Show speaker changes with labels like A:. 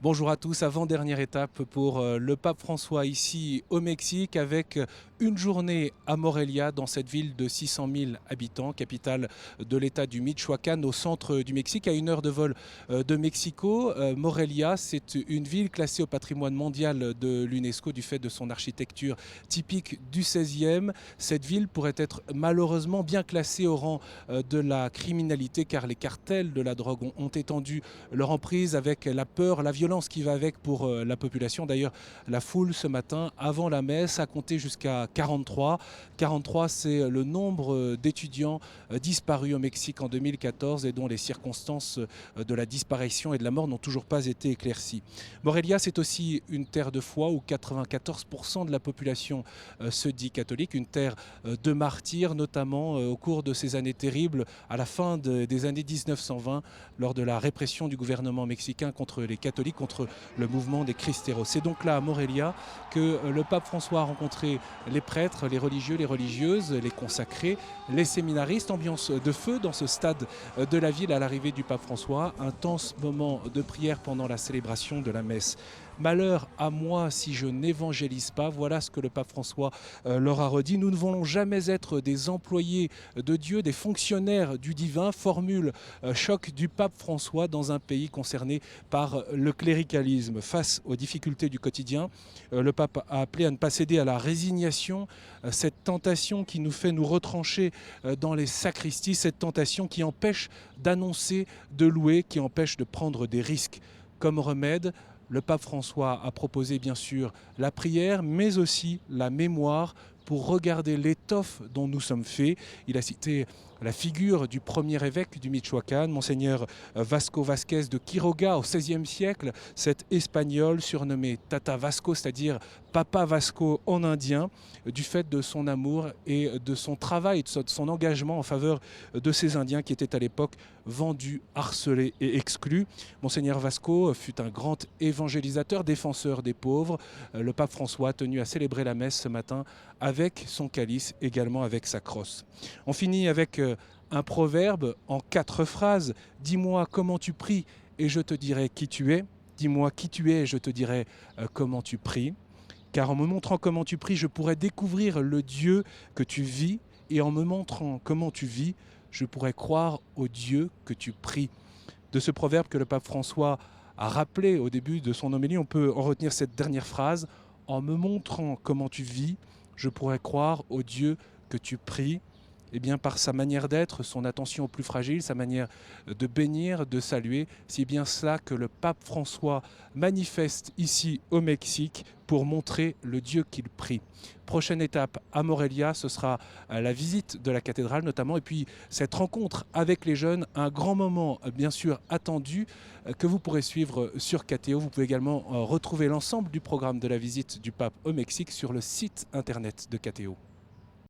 A: Bonjour à tous, avant-dernière étape pour le pape François ici au Mexique avec une journée à Morelia dans cette ville de 600 000 habitants, capitale de l'état du Michoacán au centre du Mexique à 1 heure de vol de Mexico. Morelia, c'est une ville classée au patrimoine mondial de l'UNESCO du fait de son architecture typique du 16e. Cette ville pourrait être malheureusement bien classée au rang de la criminalité car les cartels de la drogue ont étendu leur emprise avec la peur, la violence qui va avec pour la population. D'ailleurs, la foule ce matin, avant la messe, a compté jusqu'à 43. 43, c'est le nombre d'étudiants disparus au Mexique en 2014 et dont les circonstances de la disparition et de la mort n'ont toujours pas été éclaircies. Morelia, c'est aussi une terre de foi où 94% de la population se dit catholique, une terre de martyrs, notamment au cours de ces années terribles, à la fin des années 1920, lors de la répression du gouvernement mexicain contre les catholiques, contre le mouvement des Cristeros. C'est donc là à Morelia que le pape François a rencontré les prêtres, les religieux, les religieuses, les consacrés, les séminaristes. Ambiance de feu dans ce stade de la ville à l'arrivée du pape François. Intense moment de prière pendant la célébration de la messe. Malheur à moi si je n'évangélise pas. Voilà ce que le pape François leur a redit. Nous ne voulons jamais être des employés de Dieu, des fonctionnaires du divin. Formule choc du pape François dans un pays concerné par le cléricalisme. Face aux difficultés du quotidien, le pape a appelé à ne pas céder à la résignation, cette tentation qui nous fait nous retrancher dans les sacristies, cette tentation qui empêche d'annoncer, de louer, qui empêche de prendre des risques. Comme remède, le pape François a proposé bien sûr la prière, mais aussi la mémoire pour regarder l'étoffe dont nous sommes faits. Il a cité la figure du premier évêque du Michoacán, Monseigneur Vasco Vázquez de Quiroga au XVIe siècle, cet espagnol surnommé Tata Vasco, c'est-à-dire Papa Vasco en indien, du fait de son amour et de son travail, de son engagement en faveur de ces Indiens qui étaient à l'époque vendus, harcelés et exclus. Monseigneur Vasco fut un grand évangélisateur, défenseur des pauvres. Le pape François a tenu à célébrer la messe ce matin avec son calice, également avec sa crosse. On finit avec un proverbe en 4 phrases. Dis-moi comment tu pries et je te dirai qui tu es. Dis-moi qui tu es et je te dirai comment tu pries. Car en me montrant comment tu pries, je pourrais découvrir le Dieu que tu vis. Et en me montrant comment tu vis, je pourrais croire au Dieu que tu pries. De ce proverbe que le pape François a rappelé au début de son homélie, on peut en retenir cette dernière phrase. En me montrant comment tu vis, je pourrais croire au Dieu que tu pries. Eh bien, par sa manière d'être, son attention aux plus fragiles, sa manière de bénir, de saluer, c'est bien cela que le pape François manifeste ici au Mexique pour montrer le Dieu qu'il prie. Prochaine étape à Morelia, ce sera la visite de la cathédrale notamment, et puis cette rencontre avec les jeunes, un grand moment bien sûr attendu que vous pourrez suivre sur KTO. Vous pouvez également retrouver l'ensemble du programme de la visite du pape au Mexique sur le site internet de KTO.